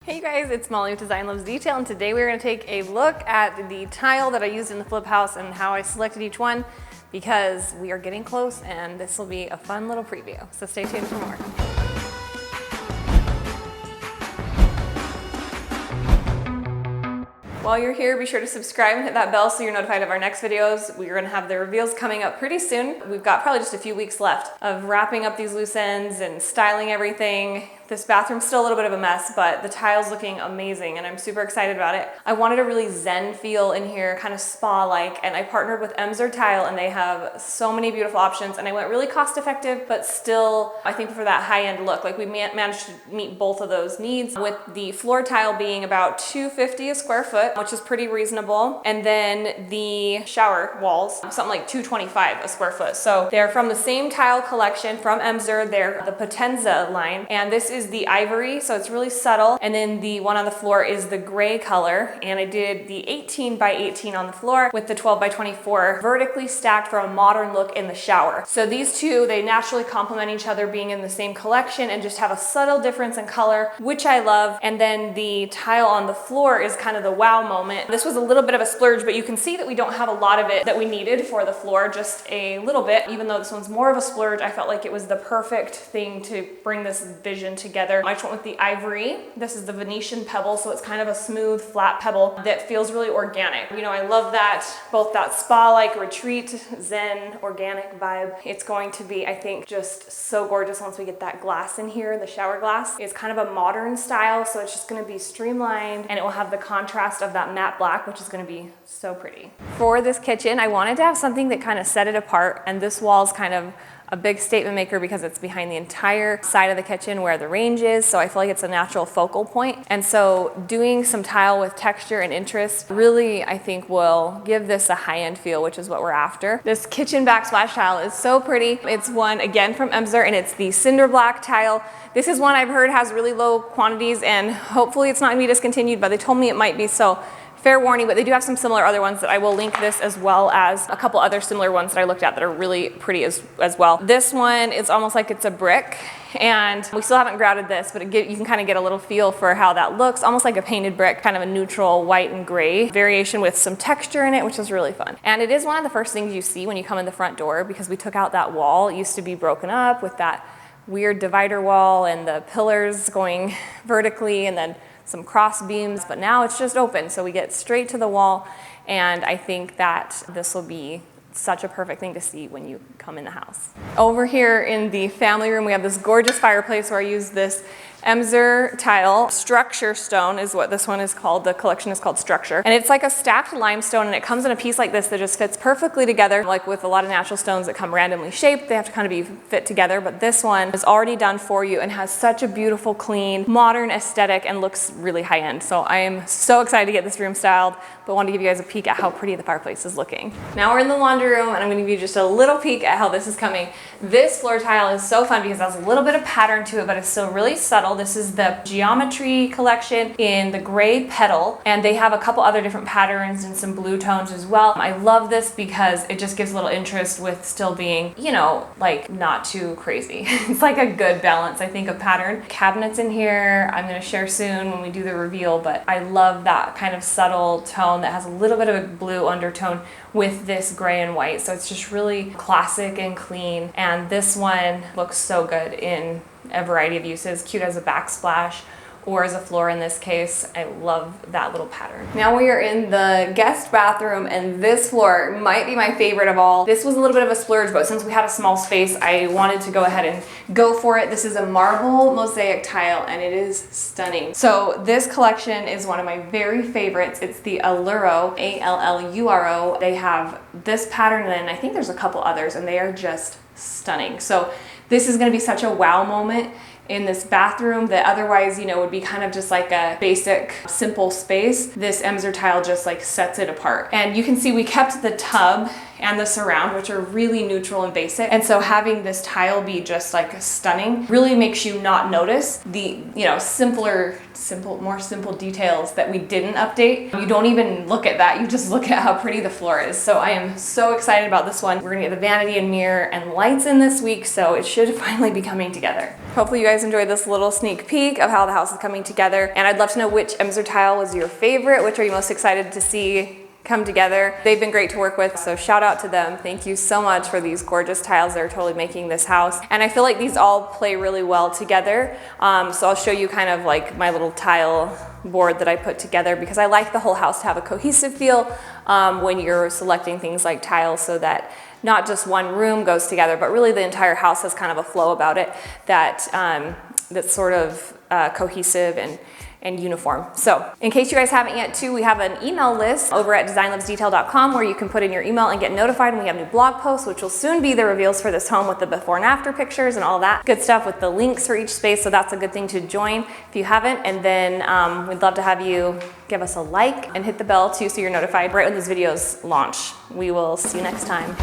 Hey you guys, it's Mollie with Design Loves Detail, and today we're going to take a look at the tile that I used in the flip house and how I selected each one, because we are getting close and this will be a fun little preview. So stay tuned for more. While you're here, be sure to subscribe and hit that bell so you're notified of our next videos. We're gonna have the reveals coming up pretty soon. We've got probably just a few weeks left of wrapping up these loose ends and styling everything. This bathroom's still a little bit of a mess, but the tile's looking amazing and I'm super excited about it. I wanted a really zen feel in here, kind of spa-like, and I partnered with Emser Tile and they have so many beautiful options, and I went really cost effective, but still, I think for that high-end look, like we managed to meet both of those needs, with the floor tile being about $250 a square foot, which is pretty reasonable. And then the shower walls, something like $225 a square foot. So they're from the same tile collection from Emser. They're the Potenza line, and this is the ivory, so it's really subtle. And then the one on the floor is the gray color, and I did the 18 by 18 on the floor with the 12 by 24 vertically stacked for a modern look in the shower. So these two, they naturally complement each other, being in the same collection, and just have a subtle difference in color, which I love. And then the tile on the floor is kind of the wow moment. This was a little bit of a splurge, but you can see that we don't have a lot of it that we needed for the floor, just a little bit. Even though this one's more of a splurge, I felt like it was the perfect thing to bring this vision together. I just went with the ivory. This is the Venetian pebble, so it's kind of a smooth, flat pebble that feels really organic. You know, I love that, both that spa-like retreat, zen, organic vibe. It's going to be, I think, just so gorgeous once we get that glass in here. The shower glass is kind of a modern style, so it's just gonna be streamlined, and it will have the contrast of that matte black, which is gonna be so pretty. For this kitchen, I wanted to have something that kind of set it apart, and this wall's kind of a big statement maker because it's behind the entire side of the kitchen where the range is, so I feel like it's a natural focal point. And so doing some tile with texture and interest really, I think, will give this a high-end feel, which is what we're after. This kitchen backsplash tile is so pretty. It's one, again, from Emser, and it's the cinder black tile. This is one I've heard has really low quantities, and hopefully it's not gonna be discontinued, but they told me it might be, so fair warning, but they do have some similar other ones that I will link this, as well as a couple other similar ones that I looked at that are really pretty as well. This one is almost like it's a brick, and we still haven't grouted this, but you can kind of get a little feel for how that looks, almost like a painted brick, kind of a neutral white and gray variation with some texture in it, which is really fun. And it is one of the first things you see when you come in the front door, because we took out that wall. It used to be broken up with that weird divider wall and the pillars going vertically and then some cross beams, but now it's just open, so we get straight to the wall, and I think that this will be such a perfect thing to see when you come in the house. Over here in the family room, we have this gorgeous fireplace where I use this Emser Tile Structure Stone is what this one is called. The collection is called Structure, and it's like a stacked limestone, and it comes in a piece like this that just fits perfectly together. Like with a lot of natural stones that come randomly shaped, they have to kind of be fit together, but this one is already done for you and has such a beautiful, clean, modern aesthetic and looks really high-end. So I am so excited to get this room styled, but want to give you guys a peek at how pretty the fireplace is looking. Now we're in the laundry room, and I'm going to give you just a little peek at how this is coming. This floor tile is so fun because it has a little bit of pattern to it, but it's still really subtle. This is the Geometry collection in the gray petal, and they have a couple other different patterns and some blue tones as well. I love this because it just gives a little interest with still being, you know, like not too crazy. It's like a good balance, I think, of pattern. Cabinets in here, I'm going to share soon when we do the reveal, but I love that kind of subtle tone that has a little bit of a blue undertone with this gray and white. So it's just really classic and clean, and this one looks so good in a variety of uses, cute as a backsplash or as a floor in this case. I love that little pattern. Now we are in the guest bathroom, and this floor might be my favorite of all. This was a little bit of a splurge, but since we had a small space, I wanted to go ahead and go for it. This is a marble mosaic tile, and it is stunning. So this collection is one of my very favorites. It's the Alluro, A-L-L-U-R-O. They have this pattern, and then I think there's a couple others, and they are just stunning. So this is going to be such a wow moment in this bathroom that otherwise, you know, would be kind of just like a basic, simple space. This Emser tile just like sets it apart. And you can see we kept the tub and the surround, which are really neutral and basic. And so having this tile be just like stunning really makes you not notice the, you know, more simple details that we didn't update. You don't even look at that, you just look at how pretty the floor is. So I am so excited about this one. We're gonna get the vanity and mirror and lights in this week, so it should finally be coming together. Hopefully you guys enjoyed this little sneak peek of how the house is coming together, and I'd love to know which Emser tile was your favorite, which are you most excited to see come together. They've been great to work with, so shout out to them. Thank you so much for these gorgeous tiles. They're totally making this house. And I feel like these all play really well together. So I'll show you kind of like my little tile board that I put together, because I like the whole house to have a cohesive feel when you're selecting things like tiles, so that not just one room goes together, but really the entire house has kind of a flow about it that's sort of cohesive and uniform. So in case you guys haven't yet too, we have an email list over at designlovesdetail.com where you can put in your email and get notified when we have new blog posts, which will soon be the reveals for this home with the before and after pictures and all that good stuff with the links for each space. So that's a good thing to join if you haven't. And then we'd love to have you give us a like and hit the bell too, so you're notified right when these videos launch. We will see you next time.